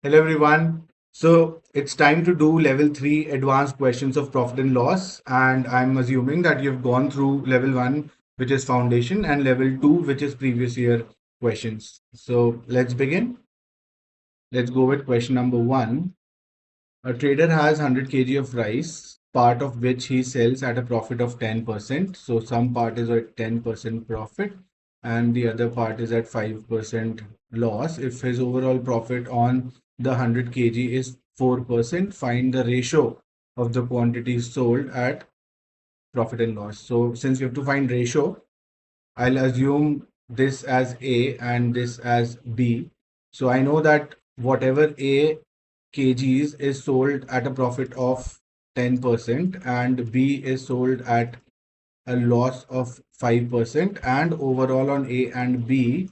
Hello everyone. So it's time to do level 3 advanced questions of profit and loss, and I'm assuming that you've gone through level 1, which is foundation, and level 2, which is previous year questions. So let's begin. Let's go with question number 1. A trader has 100 kg of rice, part of which he sells at a profit of 10%. So some part is at 10% profit and the other part is at 5% loss. If his overall profit on the 100 kg is 4%, find the ratio of the quantities sold at profit and loss. So since we have to find ratio, I'll assume this as A and this as B. So I know that whatever A kgs is sold at a profit of 10% and B is sold at a loss of 5%, and overall on A and B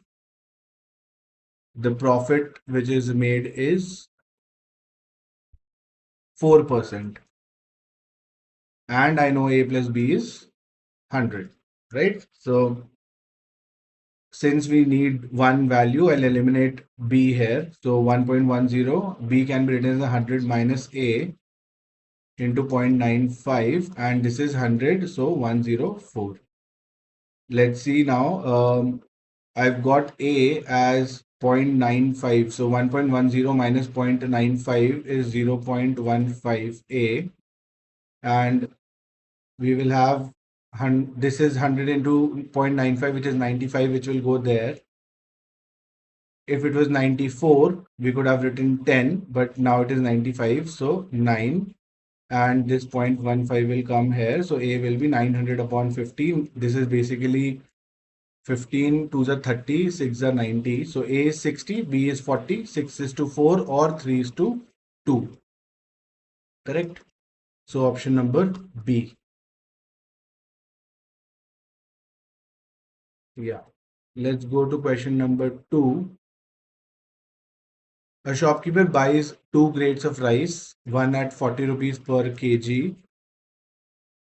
the profit which is made is 4%, and I know A plus B is 100, right? So since we need one value, I'll eliminate B here. So 1.10, B can be written as 100 minus A into 0.95, and this is 100, so 104. Let's see now. I've got A as 0.95, so 1.10 minus 0.95 is 0.15 A, and we will have this is 100 into 0.95, which is 95, which will go there. If it was 94, we could have written 10, but now it is 95, so 9. And this 0.15 will come here. So A will be 900 upon 15. This is basically 15 to the 30, 6 are 90. So A is 60, B is 40, 6 is to 4, or 3 is to 2. Correct? So option number B. Yeah. Let's go to question number 2. A shopkeeper buys 2 grades of rice, one at 40 rupees per kg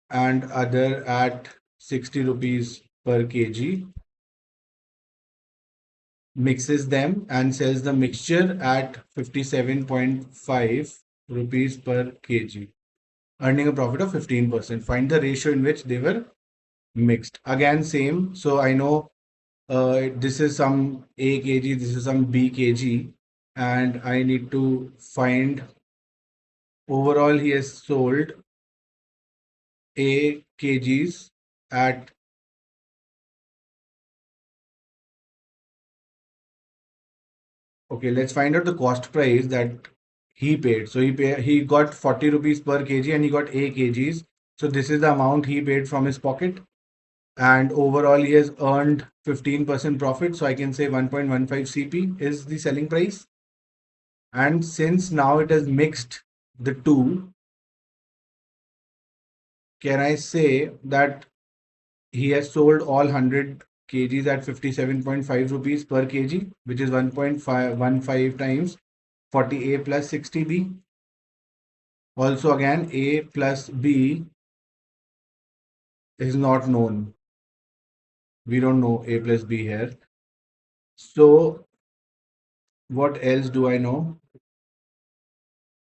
and other at 60 rupees per kg, mixes them and sells the mixture at 57.5 rupees per kg, earning a profit of 15%. Find the ratio in which they were mixed. Again, same. So I know this is some A kg, this is some B kg, and I need to find overall he has sold A kgs at okay, let's find out the cost price that he paid. So he got 40 rupees per kg and he got A kgs. So this is the amount he paid from his pocket. And overall he has earned 15% profit. So I can say 1.15 CP is the selling price. And since now it has mixed the two, can I say that he has sold all 100 kgs at 57.5 rupees per kg, which is 1.15 times 40A plus 60B. Also again, A plus B is not known. We don't know A plus B here. So what else do I know?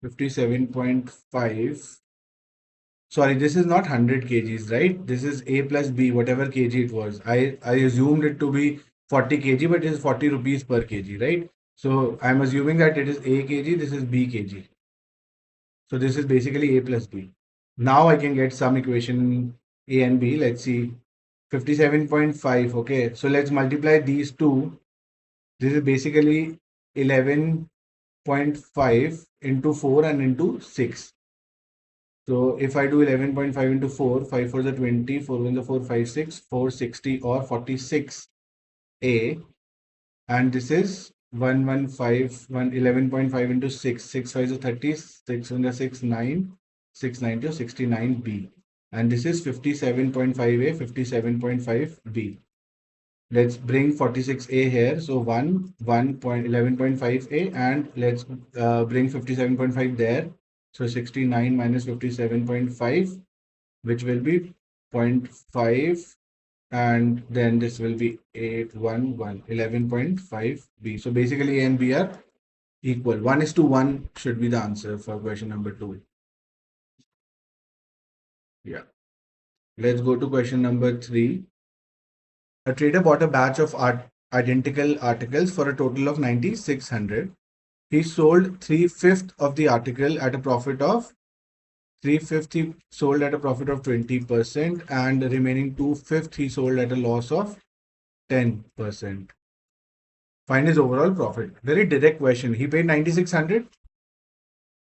57.5. Sorry, this is not 100 kgs, right? This is A plus B, whatever kg it was. I assumed it to be 40 kg, but it is 40 rupees per kg, right? So I'm assuming that it is A kg, this is B kg. So this is basically A plus B. Now I can get some equation A and B. Let's see. 57.5. Okay. So let's multiply these two. This is basically 11.5 into 4 and into 6. So if I do 11.5 into 4, 5 for the 20, 4 in the 4, 5, 6, 460 or 46A. And this is 115, 11.5 into 6, 6 5 is 30, 6 in the 6, 9, 690 or 69B. And this is 57.5A, 57.5B. Let's bring 46A here. So 1.11.5A, and let's bring 57.5 there. So 69 minus 57.5, which will be 0.5, and then this will be 811, 11.5B. So basically A and B are Equal. 1:1 should be the answer for question number 2. Yeah. Let's go to question number 3. A trader bought a batch of identical articles for a total of 9,600. He sold 3/5 of the article at a profit of 3/5 he sold at a profit of 20%, and the remaining 2/5 he sold at a loss of 10%. Find his overall profit. Very direct question. He paid 9,600.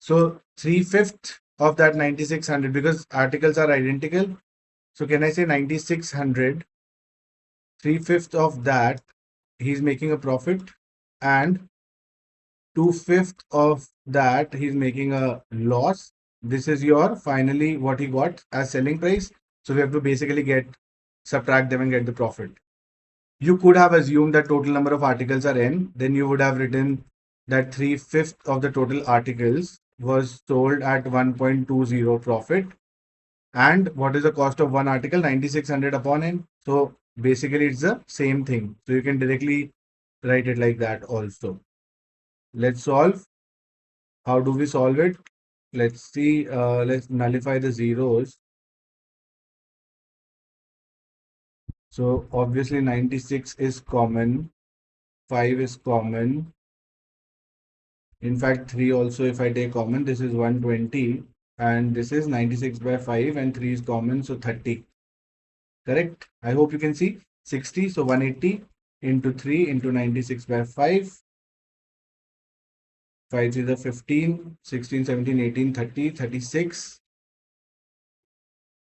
So 3/5 of that 9,600, because articles are identical. So can I say 9,600? 3/5 of that he's making a profit, and 2/5 of that he's making a loss. This is your finally what he got as selling price. So we have to basically subtract them and get the profit. You could have assumed that total number of articles are n. Then you would have written that 3/5 of the total articles was sold at 1.20 profit. And what is the cost of one article? 9,600 upon n. So basically it's the same thing. So you can directly write it like that also. Let's solve. How do we solve it? Let's see. Let's nullify the zeros. So obviously 96 is common, 5 is common. In fact, 3 also, if I take common, this is 120, and this is 96 by 5, and 3 is common, so 30. Correct? I hope you can see. 60, so 180 into 3 into 96 by 5. 5 is the 15, 16, 17, 18, 30, 36,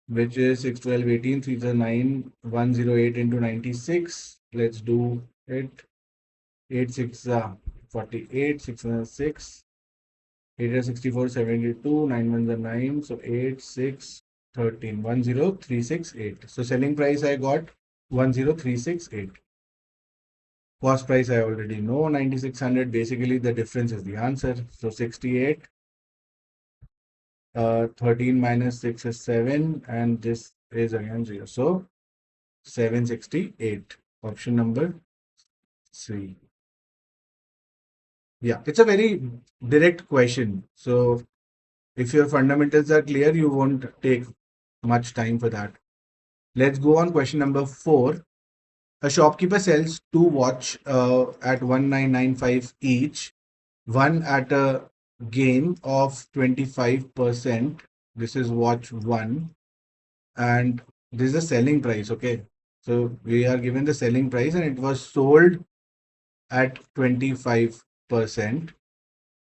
which is 6, 12, 18, 3 is 9, 108 into 96. Let's do it. 8, 6, 48, 6, 6. 8 is 64, 72, 9 ones are 9, so 8, 6, 13, 10368. So selling price I got 10368. Cost price I already know 9600. Basically the difference is the answer. So 68, 13 minus 6 is 7, and this is again 0. So 768. Option number C. Yeah, it's a very direct question. So if your fundamentals are clear, you won't take much time for that. Let's go on question number 4. A shopkeeper sells two watch at 1995 each, one at a gain of 25%. This is watch 1, and this is the selling price. Okay, so we are given the selling price, and it was sold at 25%.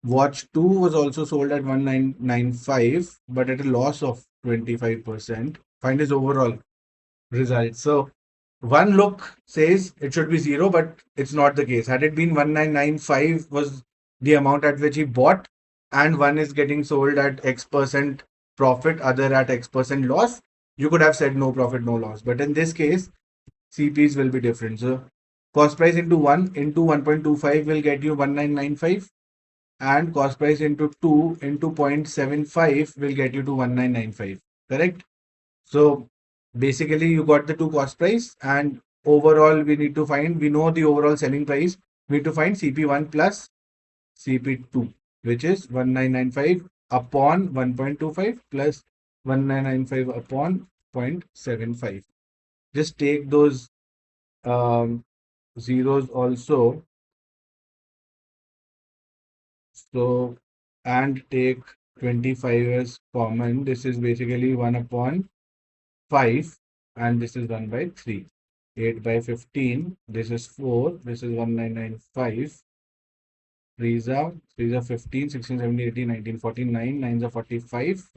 Watch 2 was also sold at 1995, but at a loss of 25%. Find his overall result. So one look says it should be 0, but it's not the case. Had it been 1995 was the amount at which he bought, and one is getting sold at X% profit, other at X% loss, you could have said no profit, no loss. But in this case, CPs will be different. So cost price into 1 into 1.25 will get you 1995, and cost price into 2 into 0.75 will get you to 1995. Correct? So basically you got the two cost price, and overall we need to find, we know the overall selling price. We need to find CP1 plus CP2, which is 1995 upon 1.25 plus 1995 upon 0.75. Just take those zeros also. So, and take 25 as common. This is basically 1 upon 5, and this is 1 by 3. 8 by 15, this is 4, this is 1995. 3s are 15, 16, 17, 18, 19, 49, 9s are 45,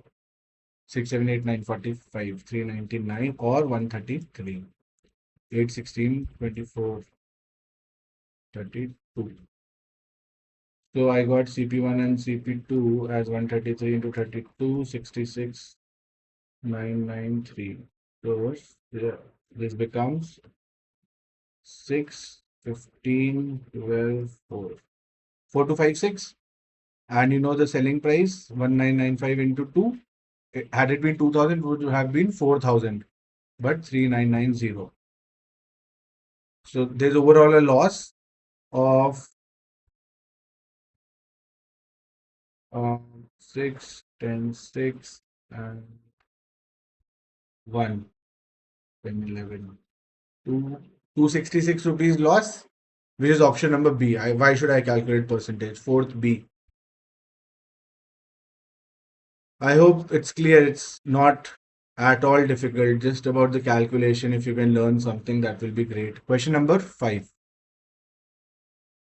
6, 7, 8, 9, 45, 399 or 133. 8, 16, 24, 32. So I got CP1 and CP2 as 133 into 32, 66, 993. So yeah, this becomes 6, 15, 12, 4. 4256. And you know the selling price 1995 into 2. Had it been 2000, it would have been 4000, but 3990. So there's overall a loss of 6, 10, 6, and 1, 10, 11, 2, 266 rupees loss, which is option number B. Why should I calculate percentage? Fourth B. I hope it's clear. It's not at all difficult. Just about the calculation. If you can learn something, that will be great. Question number 5.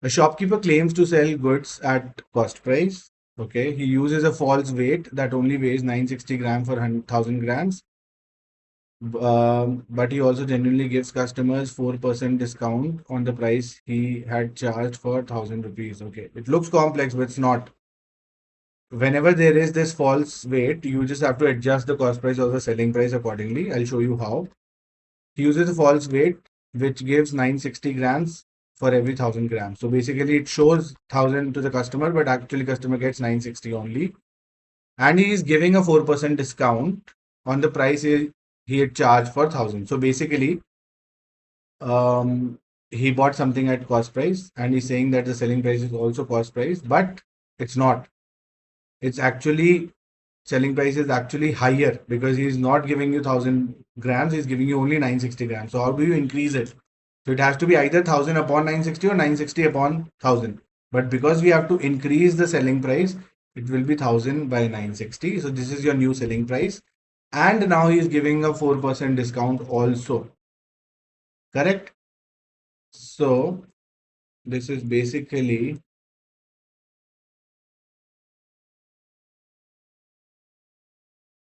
A shopkeeper claims to sell goods at cost price. Okay, he uses a false weight that only weighs 960 grams for 1,000 grams. But he also genuinely gives customers 4% discount on the price he had charged for 1,000 rupees. Okay, it looks complex, but it's not. Whenever there is this false weight, you just have to adjust the cost price or the selling price accordingly. I'll show you how. He uses a false weight which gives 960 grams for every 1,000 grams. So basically, it shows 1,000 to the customer, but actually, customer gets 960 only. And he is giving a 4% discount on the price he had charged for 1,000. So basically, he bought something at cost price and he's saying that the selling price is also cost price, but it's not. It's actually selling price is actually higher because he's not giving you 1,000 grams, he's giving you only 960 grams. So how do you increase it? So it has to be either 1,000 upon 960 or 960 upon 1,000. But because we have to increase the selling price, it will be 1,000 by 960. So this is your new selling price. And now he is giving a 4% discount also. Correct? So this is basically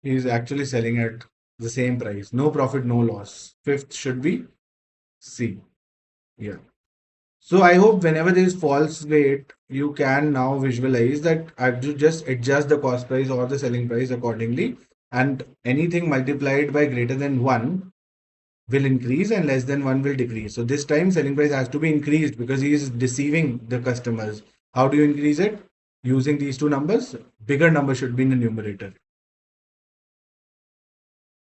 he's actually selling at the same price. No profit, no loss. Fifth should be C. Yeah. So I hope whenever there is false weight, you can now visualize that I have to just adjust the cost price or the selling price accordingly, and anything multiplied by greater than 1 will increase and less than 1 will decrease. So this time selling price has to be increased because he is deceiving the customers. How do you increase it? Using these two numbers, bigger number should be in the numerator.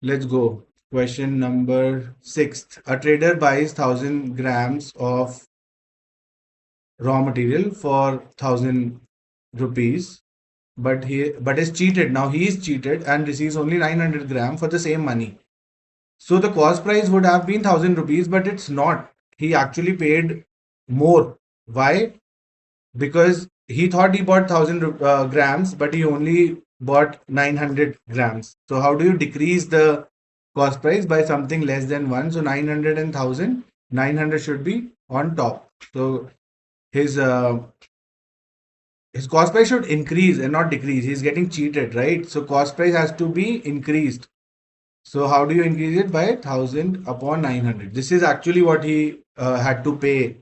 Let's go. Question number 6. A trader buys 1,000 grams of raw material for 1,000 rupees, but is cheated. Now he is cheated and receives only 900 gram for the same money. So the cost price would have been 1,000 rupees, but it's not. He actually paid more. Why? Because he thought he bought 1,000 grams, but he only bought 900 grams. So how do you decrease the cost price by something less than 1? So 900 and 1,000, 900 should be on top. So his uh, his cost price should increase and not decrease. He's getting cheated, right? So cost price has to be increased. So how do you increase it? By 1,000 upon 900. This is actually what he had to pay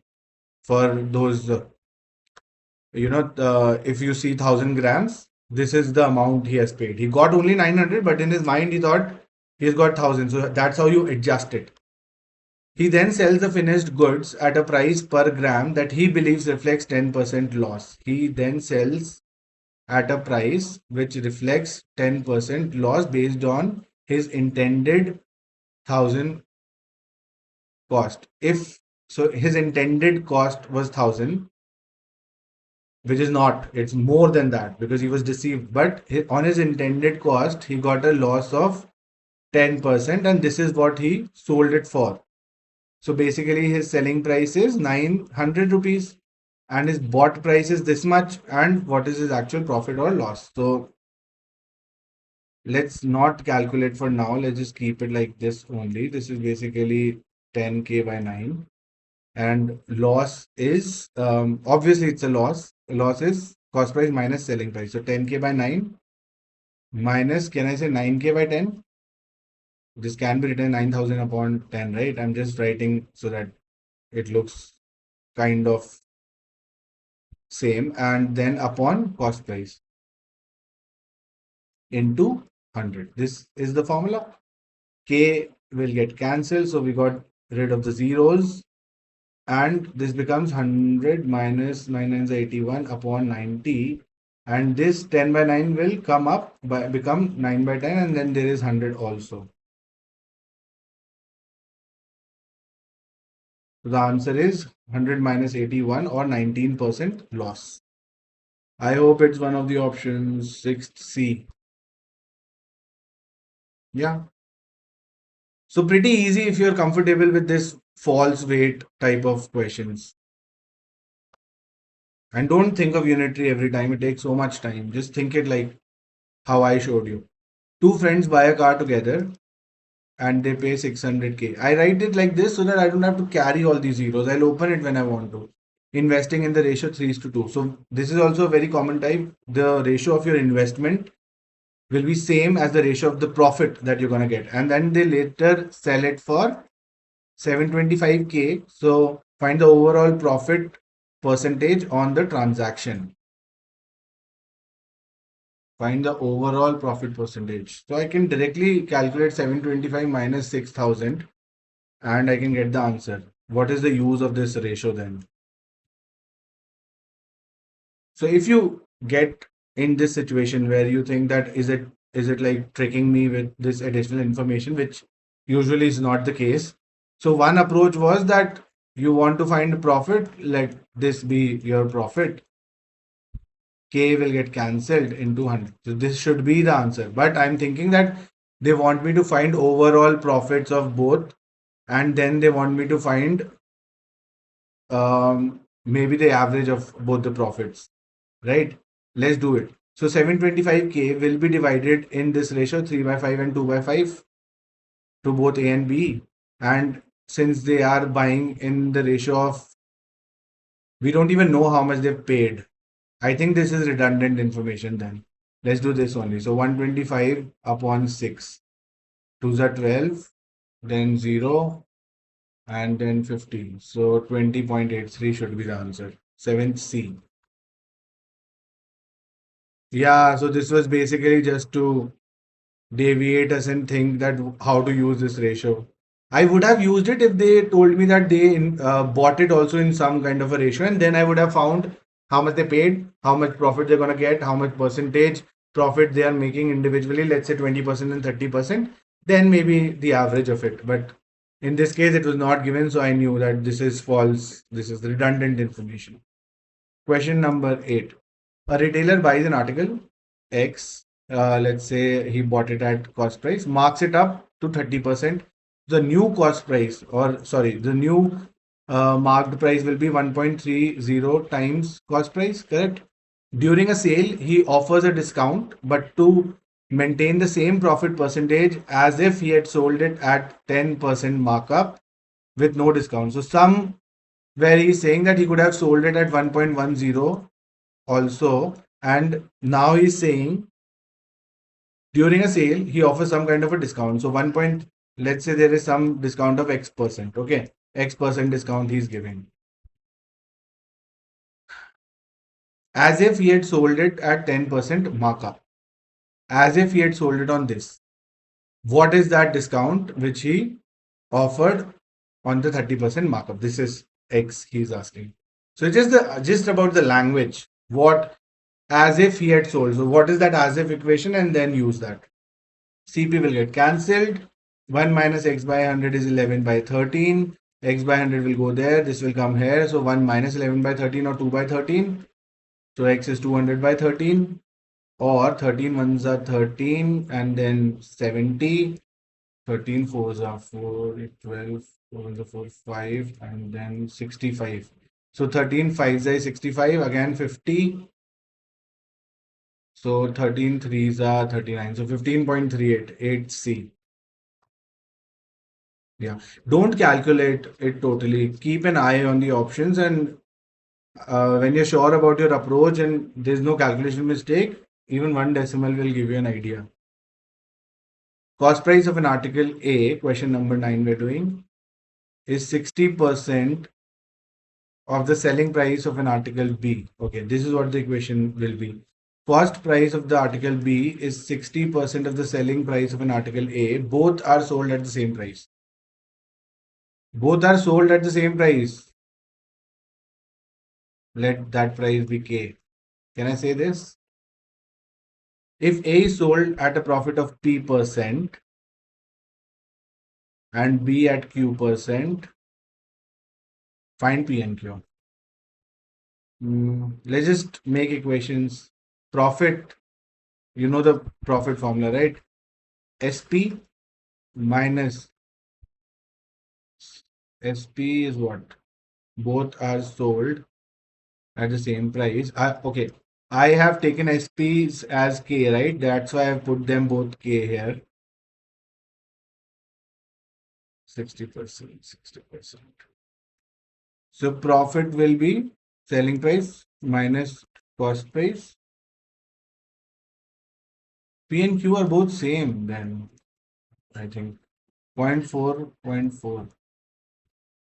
for those. If you see 1,000 grams, this is the amount he has paid. He got only 900, but in his mind he thought he's got 1,000. So that's how you adjust it. He then sells the finished goods at a price per gram that he believes reflects 10% loss. He then sells at a price which reflects 10% loss based on his intended 1,000 cost. If so, his intended cost was 1,000, which is not, it's more than that because he was deceived. But on his intended cost, he got a loss of 10%, and this is what he sold it for. So basically, his selling price is 900 rupees and his bought price is this much. And what is his actual profit or loss? So let's not calculate for now. Let's just keep it like this only. This is basically 10K by 9. And loss is, obviously it's a loss. Loss is cost price minus selling price. So 10K by 9 minus, can I say 9K by 10? This can be written 9,000 upon 10, right? I'm just writing so that it looks kind of same. And then upon cost price into 100. This is the formula. K will get cancelled. So we got rid of the zeros. And this becomes 100 minus 9 9 is 81 upon 90. And this 10 by 9 will come up by become 9 by 10, and then there is 100 also. So the answer is 100 minus 81 or 19% loss. I hope it's one of the options. 6C. Yeah. So pretty easy if you're comfortable with this false weight type of questions. And don't think of unitary every time. It takes so much time. Just think it like how I showed you. Two friends buy a car together and they pay 600K. I write it like this so that I don't have to carry all these zeros. I'll open it when I want to. Investing in the ratio 3 is to 2. So this is also a very common type. The ratio of your investment will be same as the ratio of the profit that you're going to get. And then they later sell it for 725K. So find the overall profit percentage on the transaction. Find the overall profit percentage. So I can directly calculate 725 minus 6000 and I can get the answer. What is the use of this ratio then? So if you get in this situation where you think that is it like tricking me with this additional information, which usually is not the case. So one approach was that you want to find profit, let this be your profit. K will get cancelled into 100. So this should be the answer. But I'm thinking that they want me to find overall profits of both and then they want me to find maybe the average of both the profits, right? Let's do it. So 725K will be divided in this ratio 3 by 5 and 2 by 5 to both A and B. And since they are buying in the ratio of, we don't even know how much they've paid. I think this is redundant information then. Let's do this only. So 125 upon 6. 2s are 12, then 0, and then 15. So 20.83 should be the answer. 7th C. Yeah, so this was basically just to deviate us and think that how to use this ratio. I would have used it if they told me that they bought it also in some kind of a ratio, and then I would have found how much they paid, how much profit they're gonna get, how much percentage profit they are making individually, let's say 20% and 30%, then maybe the average of it. But in this case, it was not given, so I knew that this is false, this is redundant information. Question number 8. A retailer buys an article X, let's say he bought it at cost price, marks it up to 30%. The new cost price, or sorry, the new marked price will be 1.30 times cost price, correct? During a sale, he offers a discount, but to maintain the same profit percentage as if he had sold it at 10% markup with no discount. So some where he's saying that he could have sold it at 1.10 also, and now he's saying during a sale he offers some kind of a discount. So let's say there is some discount of X%. Okay, X% discount he's giving as if he had sold it at 10% markup, as if he had sold it on this. What is that discount which he offered on the 30% markup? This is X he's asking. So it's just about the language. What as if he had sold. So what is that as if equation, and then use that. CP will get cancelled. 1 minus x by 100 is 11 by 13. X by 100 will go there. This will come here. So 1 minus 11 by 13 or 2 by 13. So x is 200 by 13. Or 13 ones are 13 and then 70. 13 fours are 4, 12, 4 ones are 4, 5 and then 65. So 13 fives are 65, again 50. So 13 threes are 39. So 15.38, 8C. Yeah. Don't calculate it totally. Keep an eye on the options, and when you're sure about your approach and there's no calculation mistake, even one decimal will give you an idea. Cost price of an article A, question number 9 we're doing, is 60% of the selling price of an article B. Okay, this is what the equation will be. Cost price of the article B is 60% of the selling price of an article A. Both are sold at the same price. Both are sold at the same price. Let that price be K. Can I say this? If A is sold at a profit of P% and B at Q%, find P and Q. Let's just make equations. Profit, you know the profit formula, right? SP minus SP is what? Both are sold at the same price. Okay, I have taken SPs as K, right? That's why I've put them both K here. 60%, 60%. So profit will be selling price minus cost price. P and Q are both same then, I think. Point 0.4, point 0.4.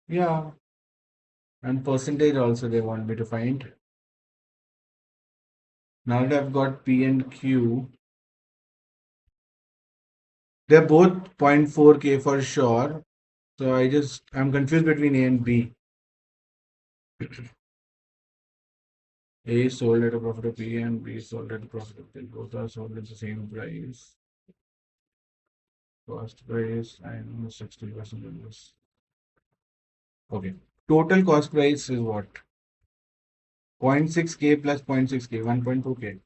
Yeah, and percentage also they want me to find. Now that I've got P and Q, they're both 0.4 K for sure. So I'm confused between A and B. A is sold at a profit of P and B is sold at a profit of P. Both are sold at the same price. Cost price and 60% of this. Okay. Total cost price is what? 0.6K plus 0.6K, 1.2K.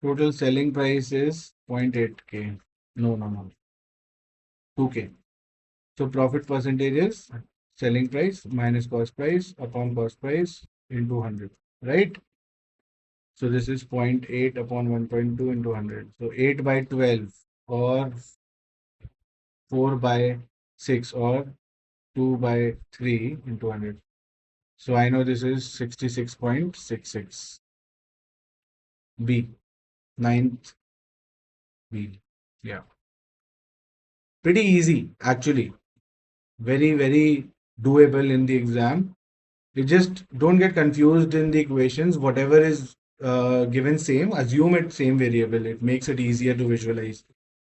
Total selling price is 0.8K. No. 2K. So profit percentage is selling price minus cost price upon cost price into 100. Right? So this is 0.8 upon 1.2 into 100. So 8 by 12 or 4 by 6 or 2 by 3 into 100. So I know this is 66.66. B. Ninth B. Yeah. Pretty easy, actually. Very, very doable in the exam. You just don't get confused in the equations. Whatever is given same, assume it's same variable. It makes it easier to visualize.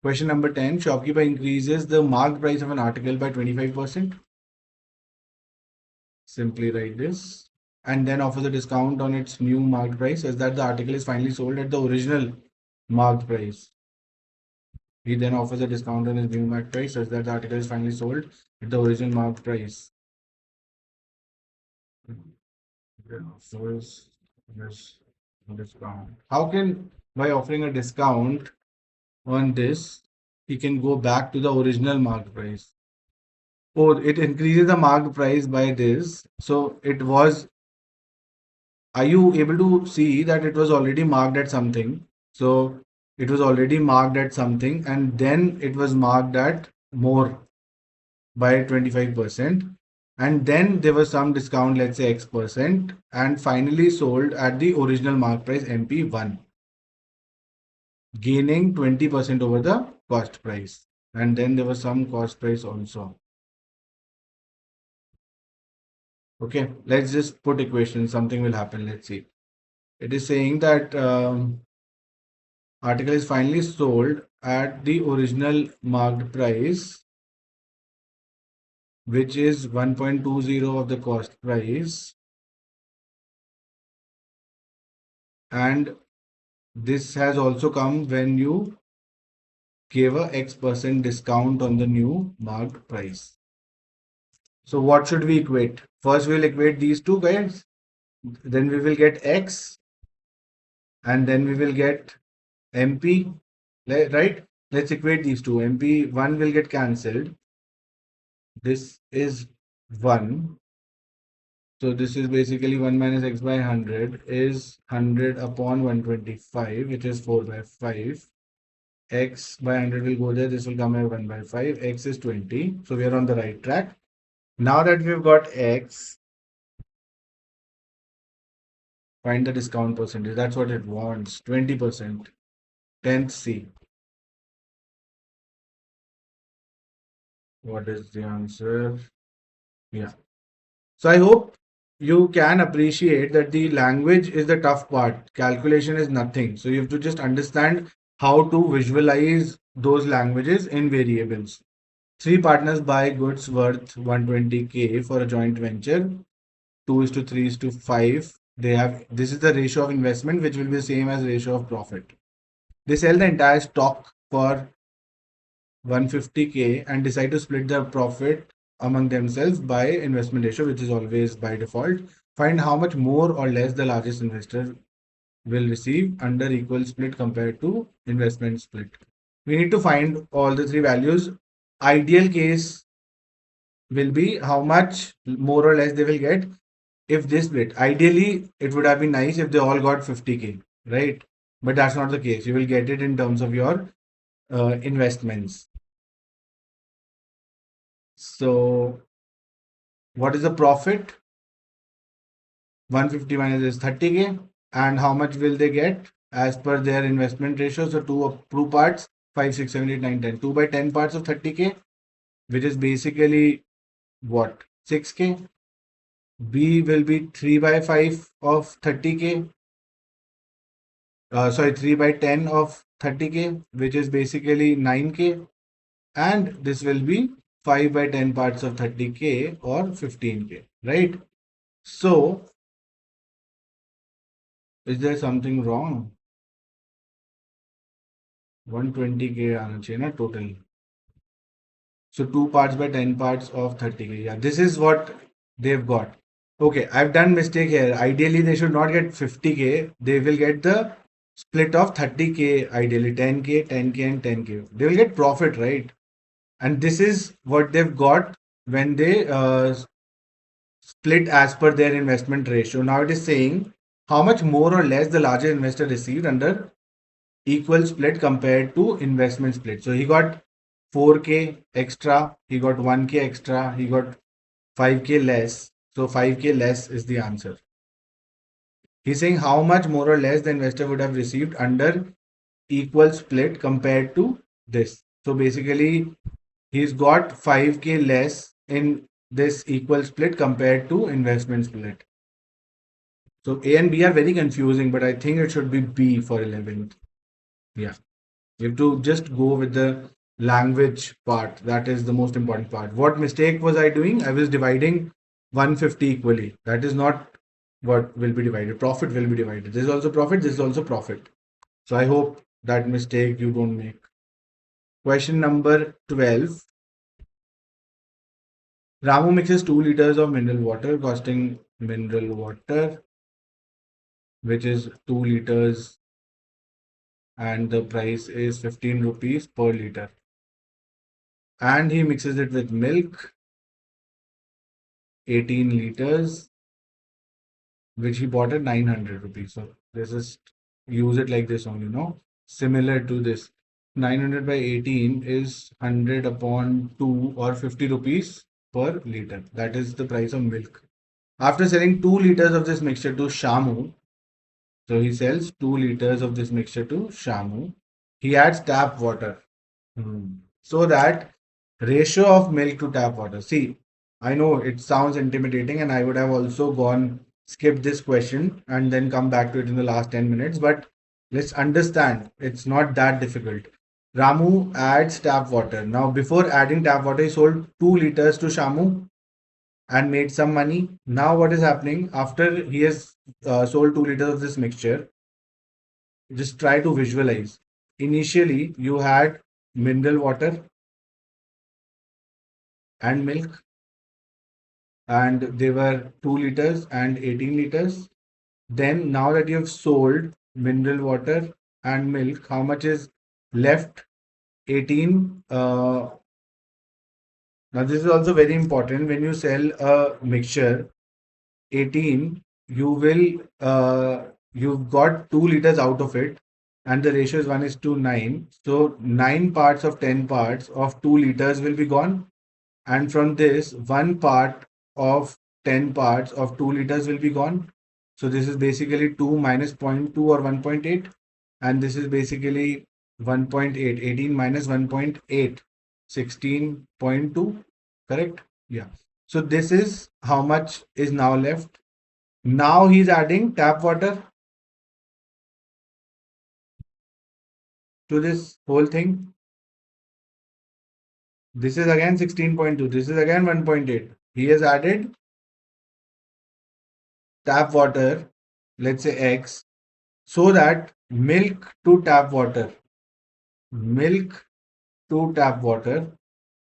Question number 10. Shopkeeper increases the marked price of an article by 25%. Simply write this. And then offers a discount on its new marked price as that the article is finally sold at the original marked price. He then offers a discount on his new marked price such that the article is finally sold at the original marked price. Offers this discount. How can, by offering a discount on this, he can go back to the original marked price? Oh, it increases the marked price by this. So it was, are you able to see that it was already marked at something? So it was already marked at something and then it was marked at more by 25%. And then there was some discount, let's say X%, and finally sold at the original mark price MP1, gaining 20% over the cost price. And then there was some cost price also. Okay, let's just put equation, something will happen. Let's see. It is saying that article is finally sold at the original marked price, which is 1.20 of the cost price. And this has also come when you gave a X% discount on the new marked price. So what should we equate? First we'll equate these two guys, then we will get X, and then we will get MP, right? Let's equate these two. MP1 will get cancelled. This is 1. So this is basically 1 minus X by 100 is 100 upon 125, which is 4 by 5. X by 100 will go there. This will come as 1 by 5. X is 20. So we are on the right track. Now that we've got X, find the discount percentage. That's what it wants. 20%. 10th C. What is the answer? Yeah. So I hope you can appreciate that the language is the tough part. Calculation is nothing. So you have to just understand how to visualize those languages in variables. Three partners buy goods worth 120K for a joint venture. 2 is to 3 is to 5. This is the ratio of investment, which will be the same as ratio of profit. They sell the entire stock for 150K and decide to split the profit among themselves by investment ratio, which is always by default Find how much more or less the largest investor will receive under equal split compared to investment split. We need to find all the three values. Ideal case will be how much more or less they will get if they split. Ideally, it would have been nice if they all got 50K, right? But that's not the case. You will get it in terms of your investments. So, what is the profit? 150 minus is 30K. And how much will they get as per their investment ratio? So, two parts 5, 6, 7, 8, 9, 10. 2 by 10 parts of 30K, which is basically what? 6K. B will be 3 by 5 of 30K. Sorry, 3 by 10 of 30K, which is basically 9K. And this will be 5 by 10 parts of 30K or 15K, right? So, is there something wrong? 120K आना चाहिए ना total. So 2 parts by 10 parts of 30K. Yeah, this is what they've got. Okay, I've done mistake here. Ideally, they should not get 50K. They will get the split of 30K ideally. 10K, 10K and 10K. They will get profit, right? And this is what they've got when they split as per their investment ratio. Now it is saying how much more or less the larger investor received under equal split compared to investment split. So he got 4K extra, he got 1K extra, he got 5K less. So 5K less is the answer. He's saying how much more or less the investor would have received under equal split compared to this. So basically, he's got 5K less in this equal split compared to investment split. So A and B are very confusing, but I think it should be B for 11th. Yeah. You have to just go with the language part. That is the most important part. What mistake was I doing? I was dividing 150 equally. That is not what will be divided. Profit will be divided. This is also profit. This is also profit. So I hope that mistake you don't make. Question number 12. Ramu mixes 2 liters of mineral water, costing mineral water, which is 2 liters, and the price is 15 rupees per liter. And he mixes it with milk, 18 liters, which he bought at 900 rupees. So this is use it like this only, no? Similar to this. 900 by 18 is 100 upon 2 or 50 rupees per liter. That is the price of milk. After selling 2 liters of this mixture to Shamu, so he sells 2 liters of this mixture to Shamu. He adds tap water. So that ratio of milk to tap water. See, I know it sounds intimidating, and I would have also skip this question and then come back to it in the last 10 minutes. But let's understand, it's not that difficult. Ramu adds tap water. Now, before adding tap water, he sold 2 liters to Shamu and made some money. Now, what is happening after he has sold 2 liters of this mixture? Just try to visualize. Initially, you had mineral water and milk, and they were 2 liters and 18 liters. Then, now that you have sold mineral water and milk, how much is left? 18. Now, this is also very important. When you sell a mixture, 18, you've got 2 liters out of it, and the ratio is 1:9. So 9 parts of 10 parts of 2 liters will be gone. And from this, 1 part of 10 parts of 2 liters will be gone. So this is basically 2 minus 0.2 or 1.8. And this is basically 1.8. 18 minus 1.8. 16.2. Correct? Yeah. So this is how much is now left. Now he's adding tap water to this whole thing. This is again 16.2. This is again 1.8. He has added tap water, let's say X, so that milk to tap water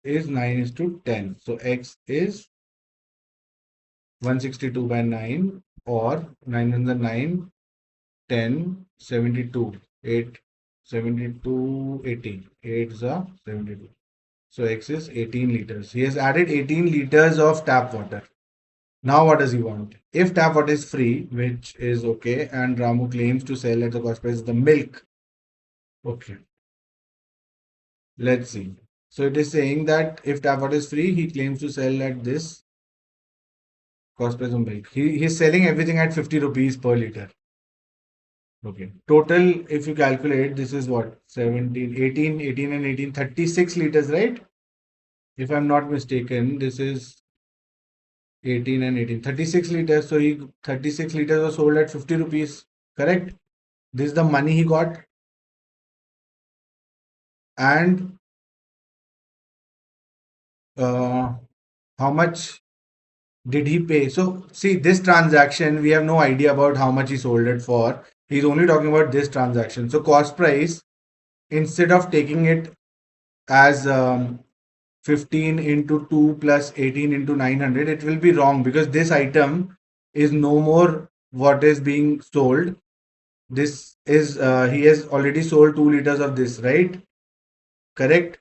is 9:10. So X is 162 by 9 or 9 and the 9, 10, 72, 8, 72, 80. 8 is a 72. So X is 18 liters. He has added 18 liters of tap water. Now what does he want? If tap water is free, which is okay, and Ramu claims to sell at the cost price the milk. Okay, let's see. So it is saying that if tap water is free, he claims to sell at this cost price of milk. He's selling everything at 50 rupees per liter. Okay. Total, if you calculate, this is what? 17, 18, 18 and 18, 36 liters, right? If I'm not mistaken, this is 18 and 18, 36 liters. So he 36 liters was sold at 50 rupees, correct? This is the money he got. And uh, how much did he pay? So see, this transaction, we have no idea about how much he sold it for. He's only talking about this transaction. So cost price, instead of taking it as 15 into 2 plus 18 into 900, it will be wrong because this item is no more what is being sold. This is, he has already sold 2 liters of this, right? Correct.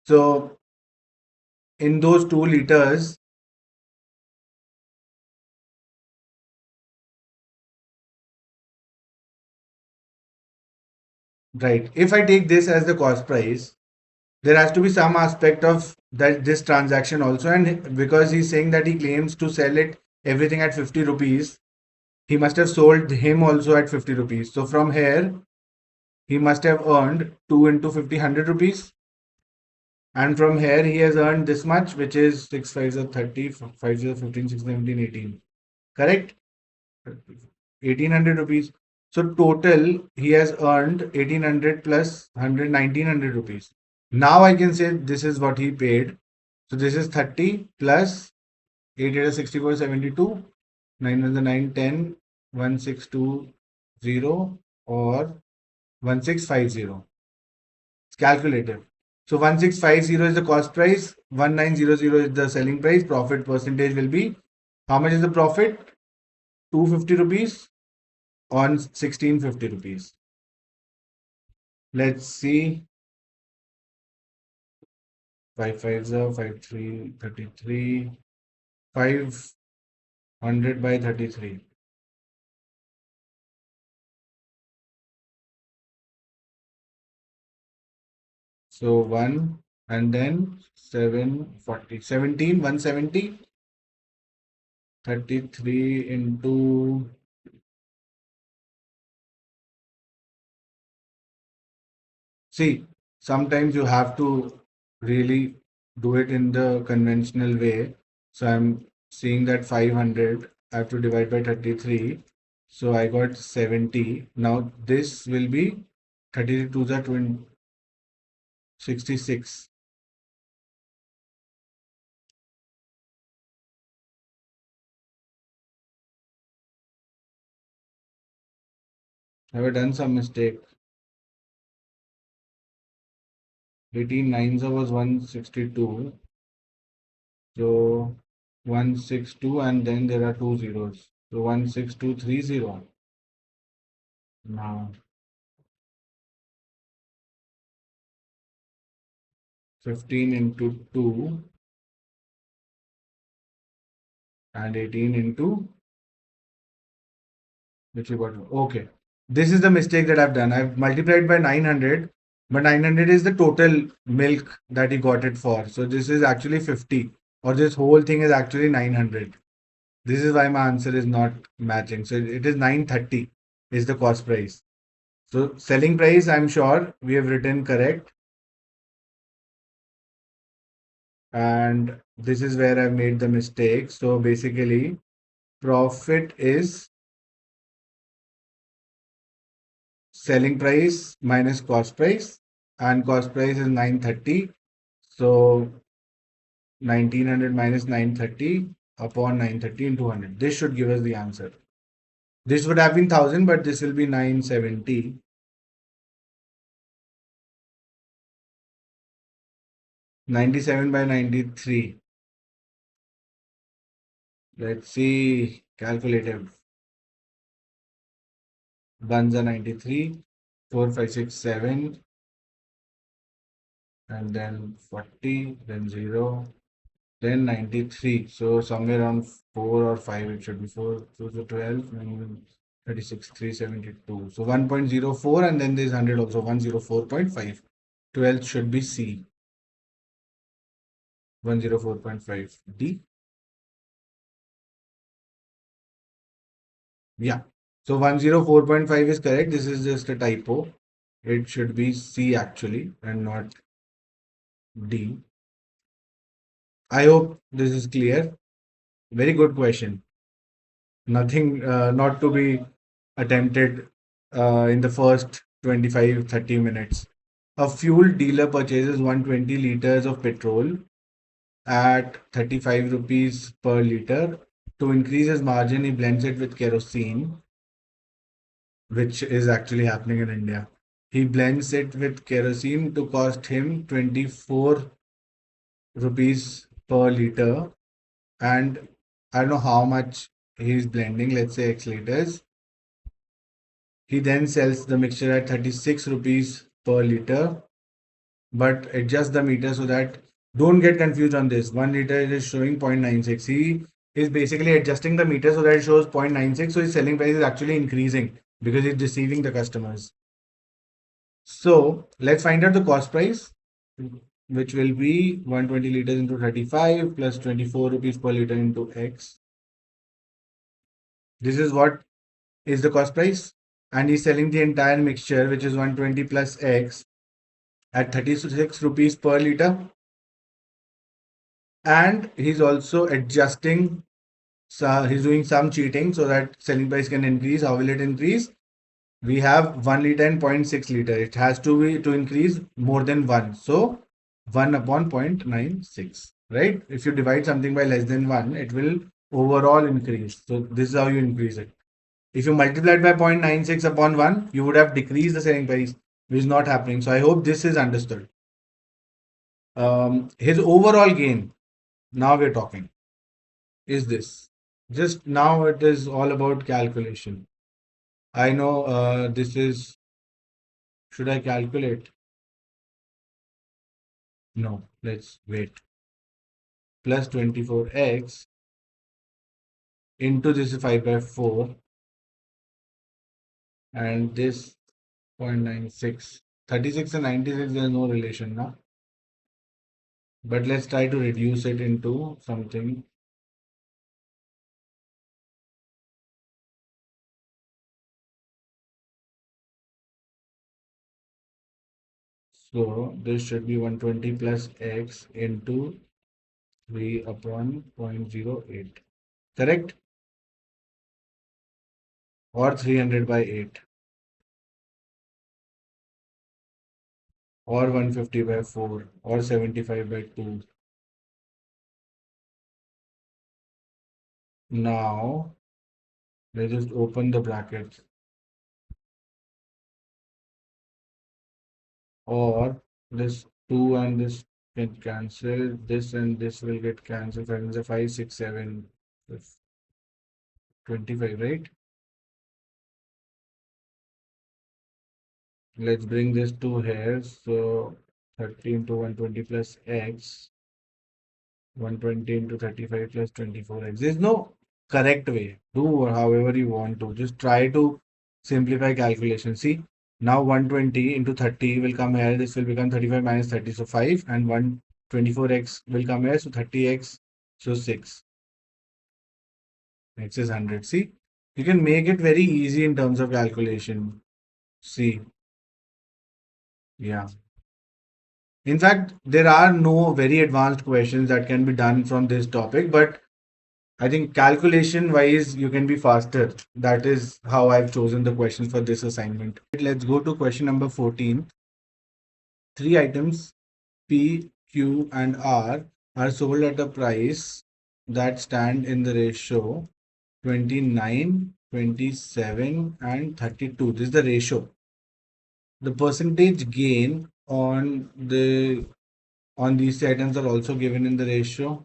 So in those 2 liters, right, if I take this as the cost price, there has to be some aspect of that this transaction also. And because he's saying that he claims to sell it everything at 50 rupees, he must have sold him also at 50 rupees. So from here, he must have earned 2 into 50, 100 rupees. And from here, he has earned this much, which is 6 5s are 30, 5 0 15, 6 17, 18. Correct? 1800 rupees. So total, he has earned 1800 plus 100, 1900 rupees. Now I can say this is what he paid. So this is 30 plus 8 8 is 64, 72, 9 is the 9, 10, 1620 or 1650. It's calculative. So 1650 is the cost price, 1900 is the selling price. Profit percentage will be, how much is the profit? 250 rupees on 1650 rupees. Let's see. 5 5 are 5 3 33, 500 by 33. So 1 and then 740, 17, 170, 33 into, see, sometimes you have to really do it in the conventional way. So I'm seeing that 500, I have to divide by 33. So I got 70. Now this will be 32 to the 66. Have I done some mistake? 18 nines was 162. So 162 and then there are two zeros. So 16230. Now 15 into 2 and 18 into which you got. Okay. This is the mistake that I've done. I've multiplied by 900, but 900 is the total milk that he got it for. So this is actually 50, or this whole thing is actually 900. This is why my answer is not matching. So it is 930 is the cost price. So selling price, I'm sure we have written correct. And this is where I've made the mistake. So basically, profit is selling price minus cost price, and cost price is 930. So 1900 minus 930 upon 930 into 100. This should give us the answer. This would have been 1000, but this will be 970. 97 by 93. Let's see. Calculative. Ones are 93, 4, 5, 6, 7, and then 40, then 0, then 93. So somewhere around 4 or 5 it should be 4, 2 to 12, and 36, 372. So 1.04 and then there's 100 also, 104.5. 12th should be C, 104.5. D. Yeah. So 104.5 is correct. This is just a typo. It should be C actually and not D. I hope this is clear. Very good question. Nothing not to be attempted in the first 25-30 minutes. A fuel dealer purchases 120 liters of petrol at 35 rupees per liter. To increase his margin, he blends it with kerosene, which is actually happening in India. He blends it with kerosene to cost him 24 rupees per liter. And I don't know how much he's blending, let's say X liters. He then sells the mixture at 36 rupees per liter, but adjust the meter so that don't get confused on this. 1 liter is showing 0.96. He is basically adjusting the meter so that it shows 0.96. So his selling price is actually increasing because he's deceiving the customers. So let's find out the cost price, which will be 120 liters into 35 plus 24 rupees per liter into X. This is what is the cost price. And he's selling the entire mixture, which is 120 plus X, at 36 rupees per liter. And he's also adjusting, so he's doing some cheating so that selling price can increase. How will it increase? We have 1 liter and 0.6 liter. It has to be to increase more than 1. So 1 upon 0.96, right? If you divide something by less than 1, it will overall increase. So this is how you increase it. If you multiply it by 0.96 upon 1, you would have decreased the selling price, which is not happening. So I hope this is understood. His overall gain, now we're talking, is this. Just now it is all about calculation. I know this is, should I calculate? No, let's wait. Plus 24x into this is 5 by 4 and this 0.96. 36 and 96, there's no relation now. But let's try to reduce it into something. So this should be 120 plus x into 3 upon 0.08. Correct? Or 300 by 8. Or 150 by 4. Or 75 by 2. Now, let's just open the brackets. Or this 2 and this can cancel. This and this will get cancelled. 5, 6, 7, 25, right? Let's bring this to here. So 30 into 120 plus x. 120 into 35 plus 24x. There's no correct way. Do however you want to. Just try to simplify calculation. See, now 120 into 30 will come here. This will become 35 minus 30. So 5 and 124x will come here. So 30x. So 6. X is 100. See, you can make it very easy in terms of calculation. See, yeah. In fact, there are no very advanced questions that can be done from this topic, but I think calculation wise, you can be faster. That is how I've chosen the questions for this assignment. Let's go to question number 14. Three items P, Q, and R are sold at a price that stand in the ratio 29, 27, and 32. This is the ratio. The percentage gain on these items are also given in the ratio.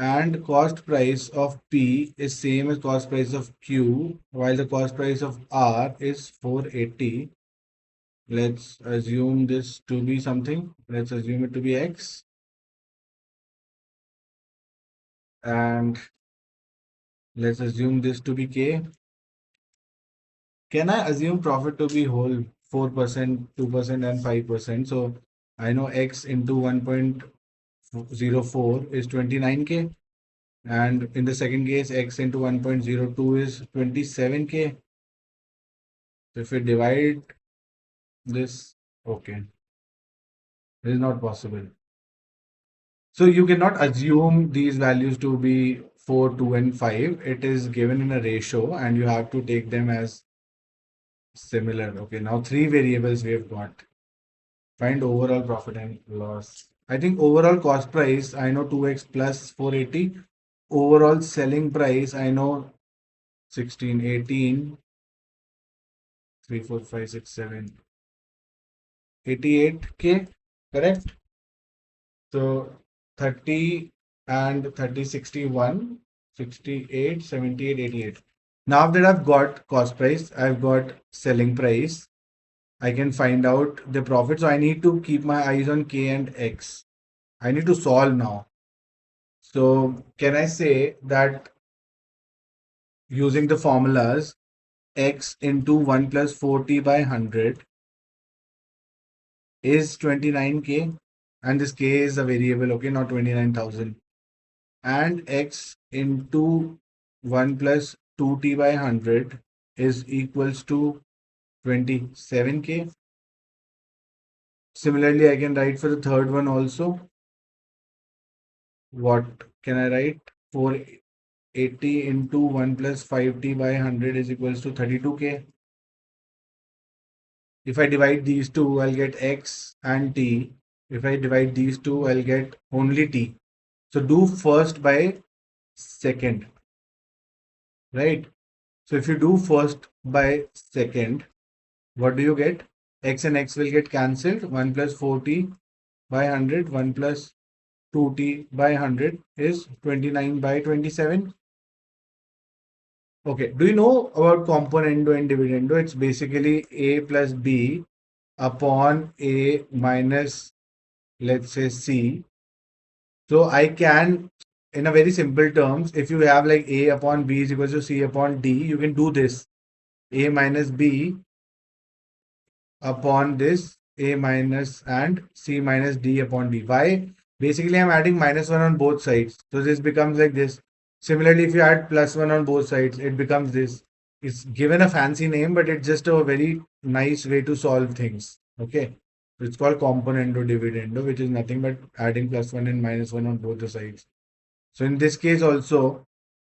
and cost price of P is same as cost price of Q, while the cost price of R is 480. Let's assume this to be something. Let's assume it to be X. And let's assume this to be K. Can I assume profit to be whole 4%, 2%, and 5%? So I know X into 1.04 is 29K. And in the second case, X into 1.02 is 27K. So if we divide this, okay, this is not possible. So you cannot assume these values to be 4, 2, and 5. It is given in a ratio and you have to take them as similar. Okay, now three variables we have got. Find overall profit and loss. I think overall cost price, I know 2x plus 480. Overall selling price, I know 16, 18, 3, 4, 5, 6, 7, 88K, correct? So 30 and 30, 61, 68, 78, 88. Now that I've got cost price, I've got selling price, I can find out the profit. So I need to keep my eyes on K and X. I need to solve now. So can I say that using the formulas, X into 1 plus 40 by 100 is 29K, and this K is a variable, okay, not 29,000. And X into 1 plus 2t by 100 is equals to 27K. Similarly, I can write for the third one also. What can I write? 480 into 1 plus 5t by 100 is equals to 32K. If I divide these two, I'll get X and T. If I divide these two, I'll get only T. So do first by second, right? So if you do first by second, what do you get? X and X will get cancelled. 1 plus 4t by 100, 1 plus 2t by 100 is 29 by 27. Okay, do you know about componendo and dividendo? It's basically A plus B upon A minus, let's say, C. So I can, in a very simple terms, if you have like A upon B is equals to C upon D, you can do this. A minus B upon this A minus and C minus D upon D. Why? Basically, I'm adding minus 1 on both sides. So this becomes like this. Similarly, if you add plus 1 on both sides, it becomes this. It's given a fancy name, but it's just a very nice way to solve things. Okay. It's called componendo dividendo, which is nothing but adding plus 1 and minus 1 on both the sides. So in this case also,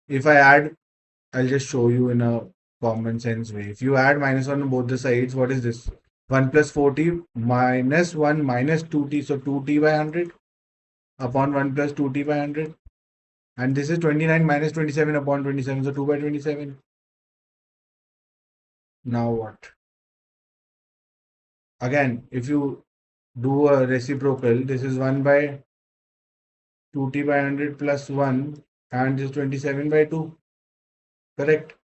if I add, I'll just show you in a common sense way. If you add minus 1 on both the sides, what is this? 1 plus 40 minus 1 minus 2t. So 2t by 100 upon 1 plus 2t by 100. And this is 29 minus 27 upon 27. So 2 by 27. Now what? Again, if you do a reciprocal, this is 1 by 2t by 100 plus 1 and this is 27 by 2. Correct?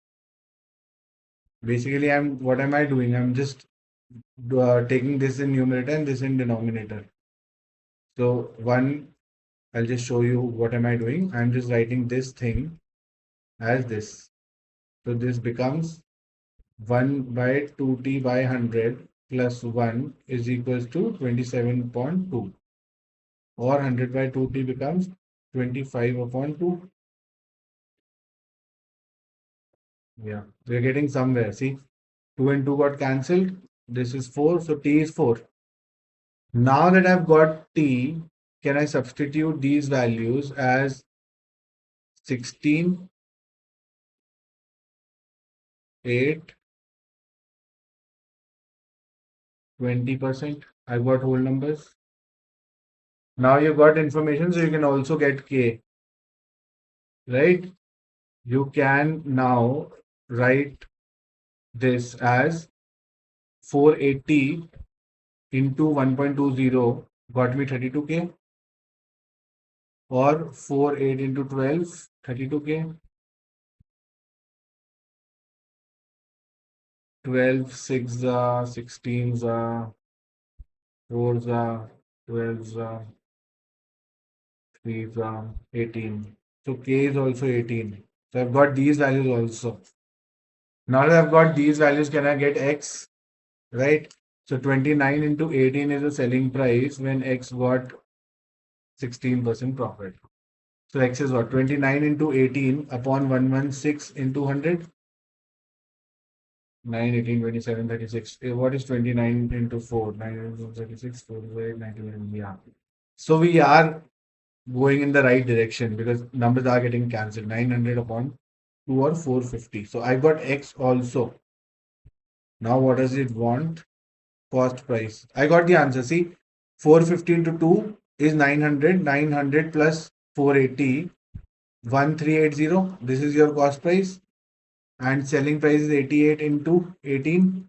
Basically, what am I doing? I'm just taking this in numerator and this in denominator. So 1, I'll just show you what am I doing. I'm just writing this thing as this. So this becomes 1 by 2t by 100 plus 1 is equals to 27.2, or 100 by 2t becomes 25 upon 2. Yeah, we're getting somewhere. See, 2 and 2 got cancelled. This is 4, so t is 4. Now that I've got t, can I substitute these values as 16, 8, 20%? I've got whole numbers. Now you've got information, so you can also get k, right? You can now write this as 480 into 1.20 got me 32K. or 4 8 into 12, 32K. 12 6 16 4 12 3 18. So K is also 18. So I've got these values also. Now that I've got these values, can I get X? Right? So 29 into 18 is the selling price when X got 16% profit. So X is what? 29 into 18 upon 116 into 100. 9, 18, 27, 36. What is 29 into 4? 9 into 36, 4, 91. Yeah. So we are going in the right direction because numbers are getting cancelled. 900 upon 2 or 450. So I got X also. Now what does it want? Cost price. I got the answer. See, 450 into 2 is 900. 900 plus 480. 1380. This is your cost price. And selling price is 88 into 18,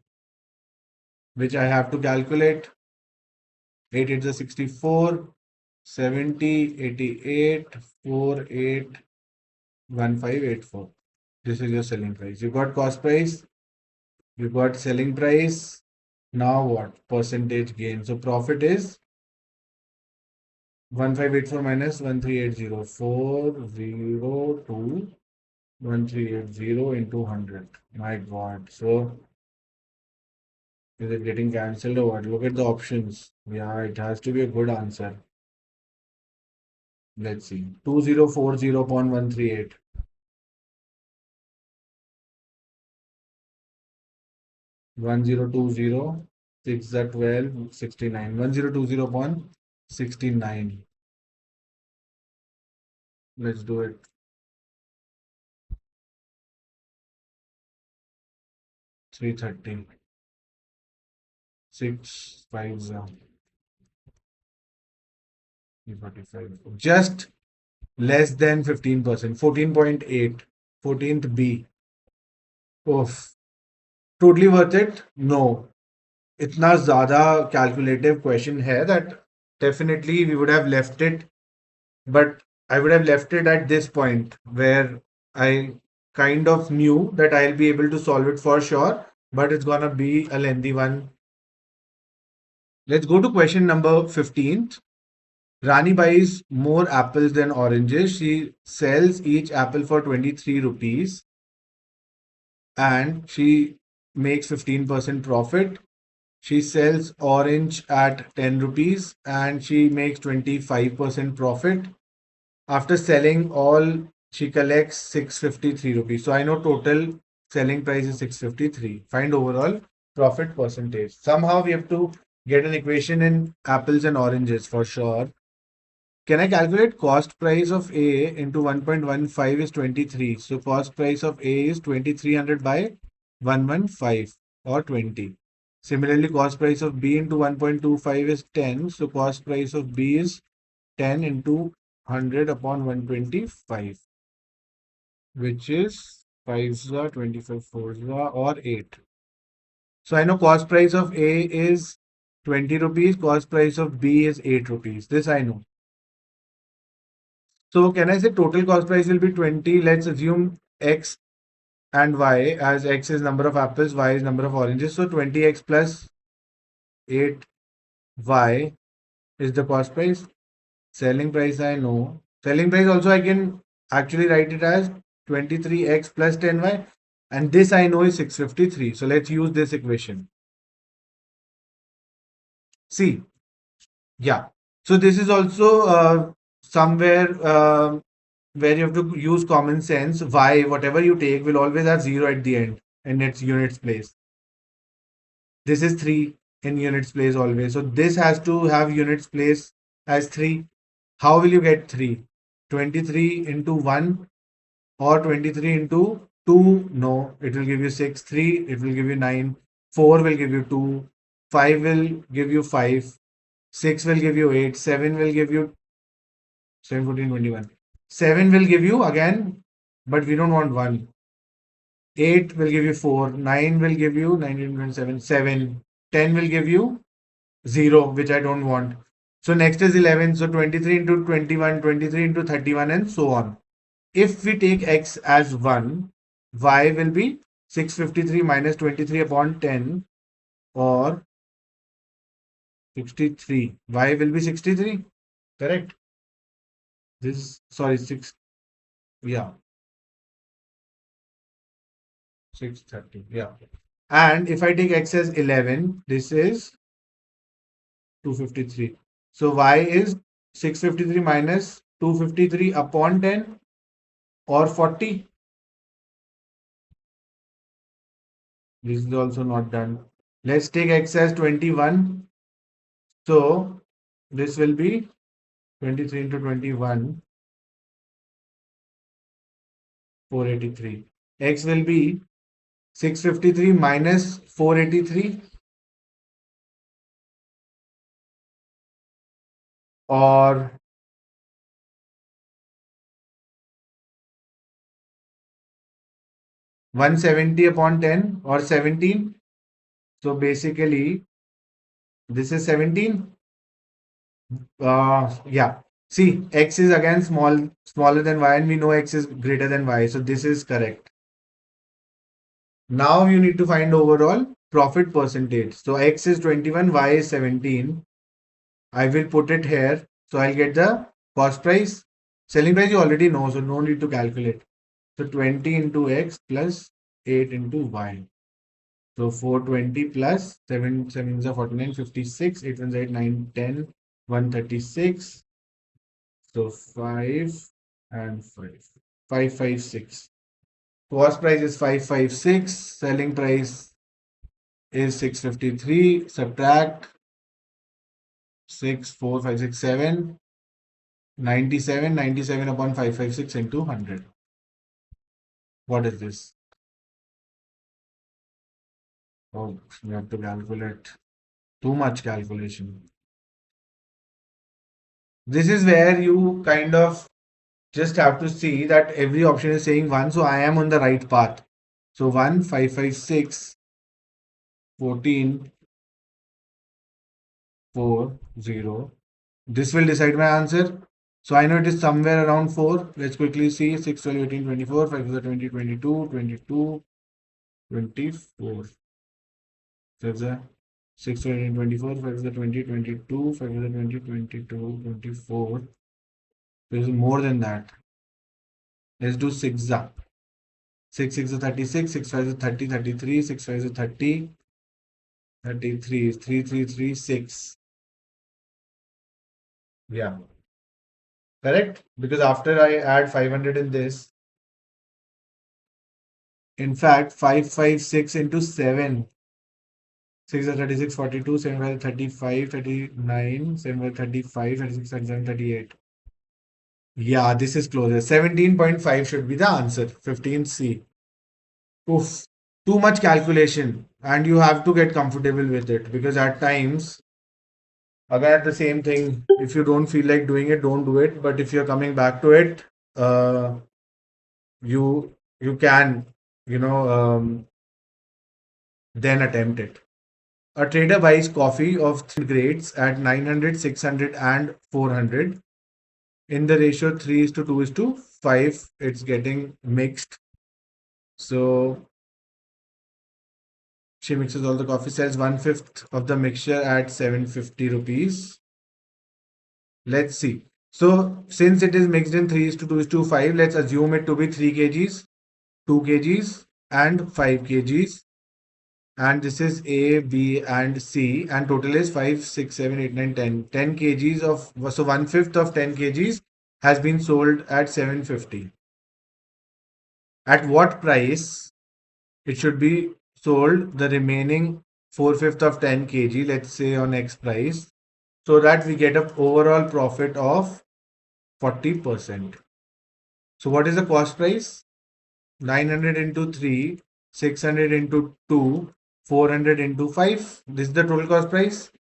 which I have to calculate. 8 is 64, 70, 88, 48, 1584. This is your selling price. You got cost price, you got selling price. Now what? Percentage gain. So profit is 1584 minus 1380. 402 1380 into 100. My God. So is it getting cancelled or what? Look at the options. Yeah, it has to be a good answer. Let's see. 2040 upon 138. 1020. 6 are 12. 69. 1020 upon 69. Let's do it. 330. 6 5 345. Just less than 15%. 14.8. 14th B. Oof. Totally worth it? No. इतना ज़्यादा calculative question है that definitely we would have left it, but I would have left it at this point where I kind of knew that I'll be able to solve it for sure, but it's gonna be a lengthy one. Let's go to question number 15th. Rani buys more apples than oranges. She sells each apple for 23 rupees and she makes 15% profit. She sells orange at 10 rupees and she makes 25% profit. After selling all, she collects 653 rupees. So I know total selling price is 653. Find overall profit percentage. Somehow we have to get an equation in apples and oranges for sure. Can I calculate cost price of A into 1.15 is 23. So cost price of A is 2300 by 115 or 20. Similarly, cost price of B into 1.25 is 10. So cost price of B is 10 into 100 upon 125, which is 5 25 4 or 8. So I know cost price of A is 20 rupees, cost price of B is 8 rupees. This I know. So can I say total cost price will be 20? Let's assume X and Y, as X is number of apples, Y is number of oranges. So 20X plus 8Y is the cost price. Selling price I know. Selling price also I can actually write it as 23X plus 10Y. And this I know is 653. So let's use this equation. See, yeah. So this is also somewhere where you have to use common sense. Y, whatever you take, will always have 0 at the end in its units place. This is 3 in units place always. So this has to have units place as 3. How will you get 3? 23 into 1 or 23 into 2? No, it will give you 6. 3, it will give you 9. 4 will give you 2. 5 will give you 5. 6 will give you 8. 7 will give you 7, 14, 21. 7 will give you again, but we don't want 1. 8 will give you 4. 9 will give you 19, 27. 7. 10 will give you 0, which I don't want. So next is 11. So 23 into 21, 23 into 31, and so on. If we take x as 1, y will be 653 minus 23 upon 10, or 63. Y will be 63. Correct. This, sorry, 6. Yeah, 630. Yeah. And if I take x as 11, this is 253. So y is 653 minus 253 upon 10, or 40. This is also not done. Let's take x as 21. So this will be 23 into 21, 483. X will be 653 minus 483, or 170 upon 10, or 17. So basically, this is 17. Yeah. See, x is again smaller than y, and we know x is greater than y. So this is correct. Now you need to find overall profit percentage. So x is 21, y is 17. I will put it here. So I'll get the cost price. Selling price you already know, so no need to calculate. So 20 into x plus 8 into y. So 420 plus 7, 7 is a 49, 56, 8 ones 8, 9, 10, 136. So 5 and 5. 556. Cost price is 556. Selling price is 653. Subtract 6, 4, 5, 6, 7. 97. 97 upon 556 into 100. What is this? Oh, you have to calculate. Too much calculation. This is where you kind of just have to see that every option is saying 1, so I am on the right path. So 1, 5, 5, 6, 14, 4, 0. This will decide my answer. So I know it is somewhere around 4. Let's quickly see. 6, 12, 18, 24, 5 is a 20, 22, 22, 24. 5 is a 6, 12, 18, 24, 5 is a 20, 22, 5 is a 20, 22, 24. There is more than that. Let's do 6. 6, 6 is 36, 6, 5 is 30, 33, 6, 5 is 30, 33, 3, 3, 3, 6. Yeah, correct? Because after I add 500 in this, in fact, 556 into 7. 6 is 36, 42, 7 is 35, 39, 7 is 35, 36, 37, 38. Yeah, this is closer. 17.5 should be the answer. 15C. Oof, too much calculation. And you have to get comfortable with it, because at times, again, the same thing. If you don't feel like doing it, don't do it. But if you're coming back to it, uh, you can, you know, then attempt it. A trader buys coffee of three grades at 900, 600, and 400 in the ratio 3 is to 2 is to 5. It's getting mixed. So she mixes all the coffee, sells 1/5 of the mixture at 750 rupees. Let's see. So since it is mixed in 3 is to 2 is to 5, let's assume it to be 3 kgs, 2 kgs, and 5 kgs. And this is A, B, and C, and total is 5, 6, 7, 8, 9, 10. 10 kgs of, so 1/5 of 10 kgs has been sold at 750. At what price it should be sold the remaining 4/5 of 10 kg, let's say on X price, so that we get an overall profit of 40%. So what is the cost price? 900 into 3, 600 into 2, 400 into 5. This is the total cost price.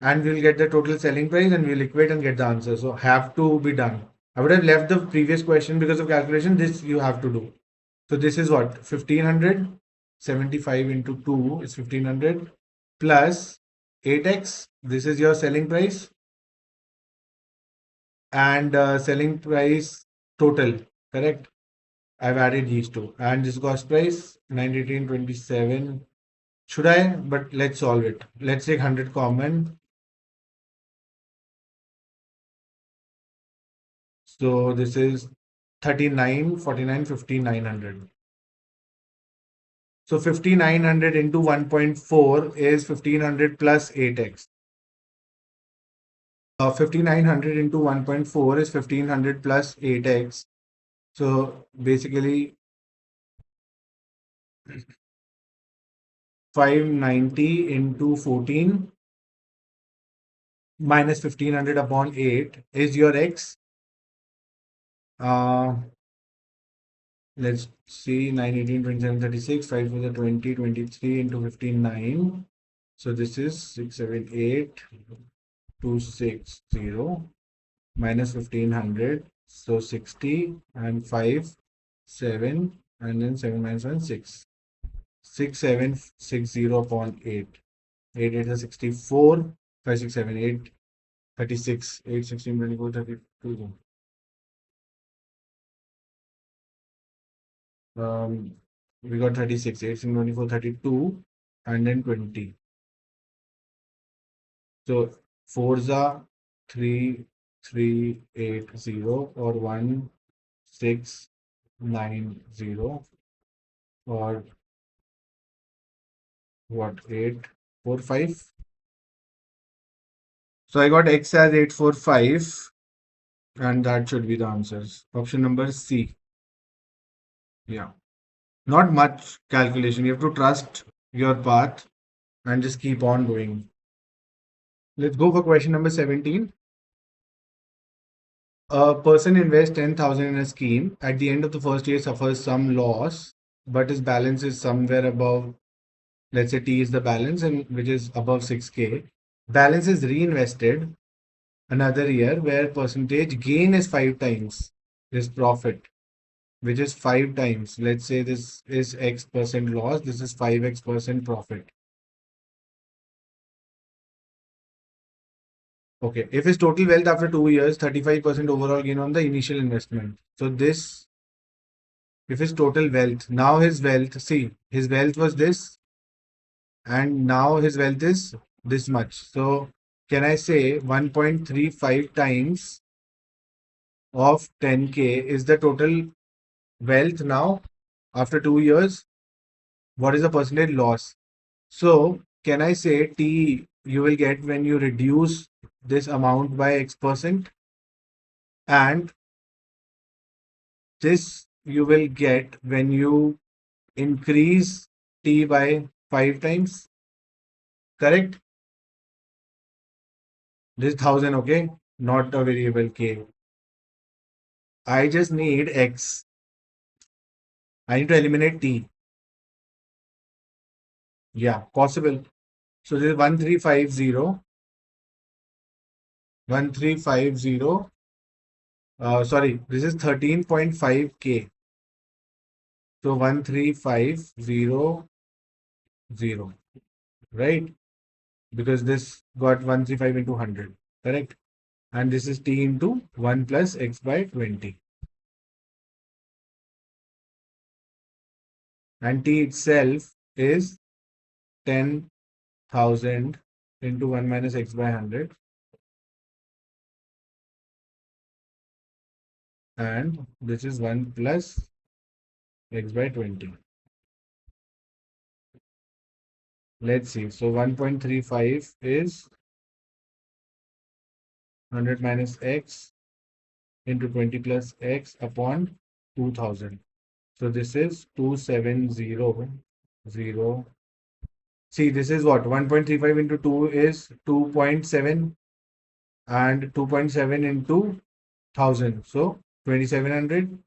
And we'll get the total selling price and we'll equate and get the answer. So have to be done. I would have left the previous question because of calculation. This you have to do. So this is what? 1500. 75 into 2 is 1500 plus 8x. This is your selling price. and selling price total, correct? I've added these two. And this cost price 918.27. Should I? But let's solve it. Let's take 100 common. So this is 39, 49, 50, 900. So 5900 into 1.4 is 1500 plus 8x. 5900 into 1.4 is 1500 plus 8x. So basically 590 into 14 minus 1500 upon 8 is your x. Uh, let's see, 9, 18, 27, 36, 5 for the 20, 23 into 15, 9. So this is 6, 7, 8, 2, 6, 0 minus 1500. So 60 and 5, 7, and then 7 minus 1, 6. 6760 upon 8. 8, 8 is 64, 5, 6, 7, 8, 36, 8, 16, 24, 32. We got 36, 8, 16, 24, 32, and then 20. So 4s are 3, 3, 8, 0, or 1, 6, 9, 0, or what, 8, 4, 5. So I got x as 8, 4, 5, and that should be the answers. Option number C. Yeah. Not much calculation. You have to trust your path and just keep on going. Let's go for question number 17. A person invests 10,000 in a scheme. At the end of the first year, suffers some loss, but his balance is somewhere above, let's say T is the balance, and which is above 6K. Balance is reinvested another year where percentage gain is 5 times this profit, which is 5 times. Let's say this is X percent loss, this is 5X percent profit. Okay, if his total wealth after 2 years, 35% overall gain on the initial investment. So this, if his total wealth, now his wealth, see, his wealth was this, and now his wealth is this much. So can I say 1.35 times of 10K is the total wealth now after 2 years? What is the percentage loss? So can I say T you will get when you reduce this amount by X percent, and this you will get when you increase T by 5 times, correct? This 1000, okay? Not a variable K. I just need X. I need to eliminate T. Yeah, possible. So this is 1350, 1350. Sorry, this is 13.5K. So 13500, right? Because this got 135 into 100, correct? And this is T into 1 plus X by 20. And T itself is 10,000 into 1 minus X by 100. And this is 1 plus X by 20. Let's see. So 1.35 is 100 minus X into 20 plus X upon 2000. So this is 2700. See, this is what? 1.35 into 2 is 2.7, and 2.7 into 1000. So 2700,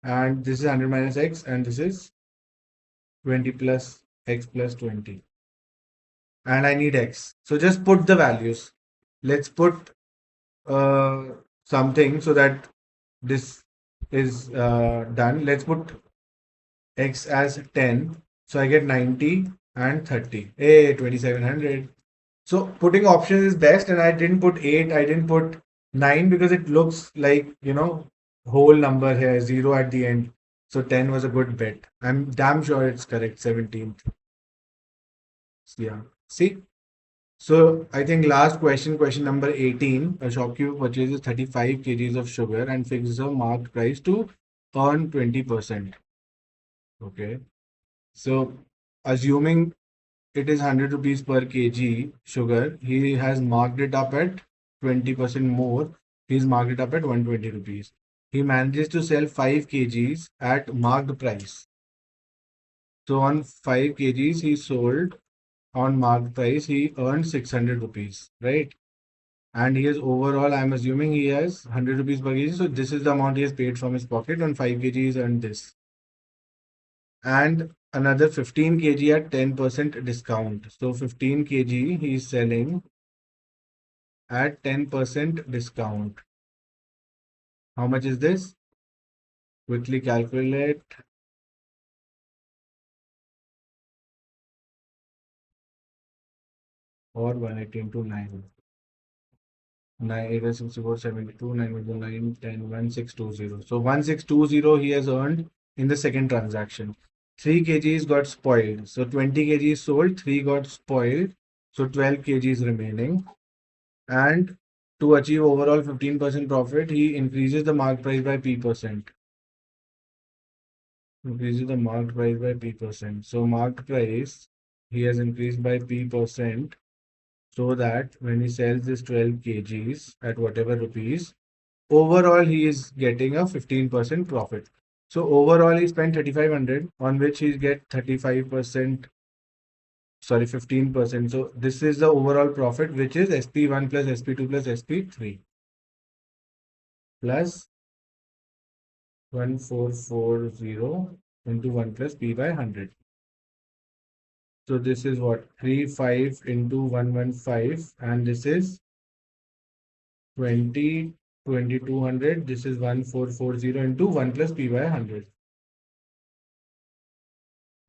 and this is 100 minus X, and this is 20 plus X plus 20. And I need X. So just put the values. Let's put something so that this is done. Let's put X as 10. So I get 90 and 30. Hey, 2700. So putting options is best, and I didn't put 8, I didn't put 9 because it looks like, whole number here, 0 at the end. So 10 was a good bet. I'm damn sure it's correct, 17th. Yeah. See? So I think last question, question number 18. A shopkeeper purchases 35 kgs of sugar and fixes a marked price to earn 20%. Okay. So assuming it is 100 rupees per kg sugar, he has marked it up at 20% more. He's marked it up at 120 rupees. He manages to sell 5 kgs at marked price. So on 5 kgs he sold on marked price, he earned 600 rupees, right? And he has overall, I'm assuming he has 100 rupees per kg. So this is the amount he has paid from his pocket. On 5 kg, he's earned this. And another 15 kg at 10% discount. So 15 kg he's selling at 10% discount. How much is this? Quickly calculate. Or 180 into 9. 9, 8, 64, 72, 9, 9, 10, 1620. So 1620 he has earned in the second transaction. 3 kgs got spoiled. So 20 kgs sold, 3 got spoiled. So 12 kgs remaining. And to achieve overall 15% profit, he increases the mark price by P%. Increases the marked price by P%. So marked price, he has increased by P%, so that when he sells this 12 kgs at whatever rupees, overall he is getting a 15% profit. So overall he spent 3500, on which he get 35%, sorry, 15%. So this is the overall profit, which is SP1 plus SP2 plus SP3 plus 1440 into 1 plus P by 100. So this is what, 35 into 115, and this is 20, 2200. This is 1440 into 1 plus P by 100.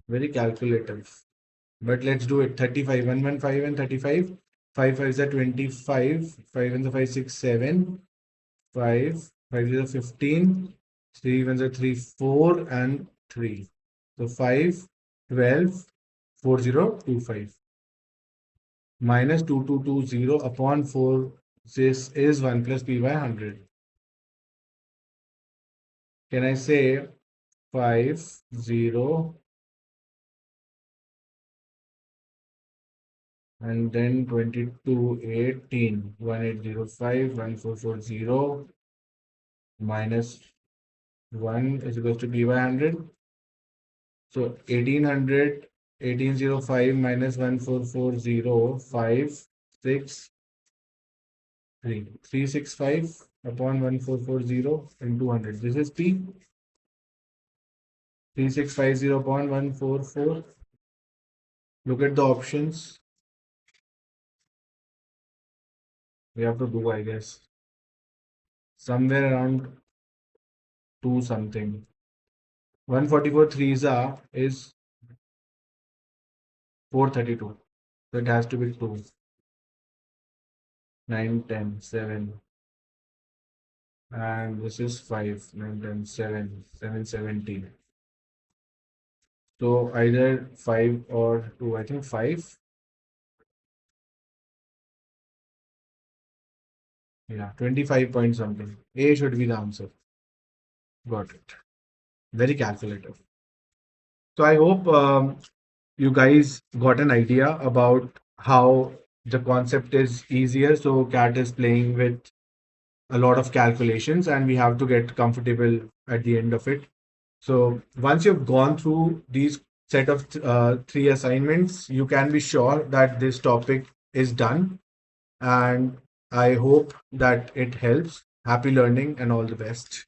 Very calculative. But let's do it. 35, 115 and 35. 5 5 is a 25. 5 and the 5, 6, 7. 5. 5 is a 15. 3 ones are 3, 4 and 3. So 5, 12, 4025. Minus 2220 upon 4. This is 1 plus P by 100. Can I say 5, 0, and then 22, 18, 1805, 1440 minus 1 is equals to P by 100. So 1800, 1805 minus 1440, 5, 6, 3. 365 upon 1440 into 100. This is P. 3650 upon 144. Look at the options. We have to do, I guess, somewhere around 2 something. 144 threes is 432. So it has to be 2. 9, 10, 7. And this is 5, 9, 10, 7, 770. So either 5 or 2. I think 5. Yeah, 25 point something. A should be the answer. Got it. Very calculative. So I hope you guys got an idea about how the concept is easier. So CAT is playing with a lot of calculations and we have to get comfortable at the end of it. So once you've gone through these set of 3 assignments, you can be sure that this topic is done. And I hope that it helps. Happy learning and all the best.